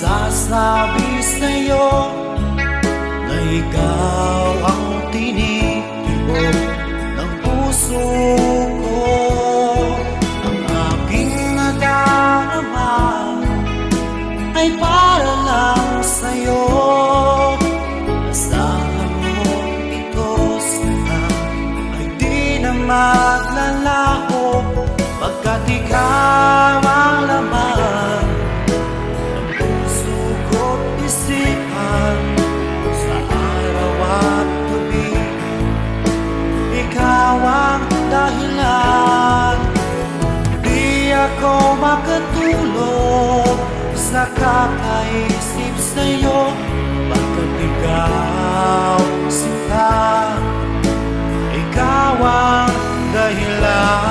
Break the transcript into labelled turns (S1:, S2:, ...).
S1: Sasabi sa'yo na ikaw ang tinitibok ng puso ko. Ang aking nadarama ay para lang sa'yo. Asahan mo ito sana ay di na maglalaho, pagkat ikaw ang laman ng puso ko't isipan. Sa araw at gabi, ikaw ang dahilan. Di ako makatulog sa kakaisip sa'yo, pagkat ikaw sinta, ikaw ang dahilan.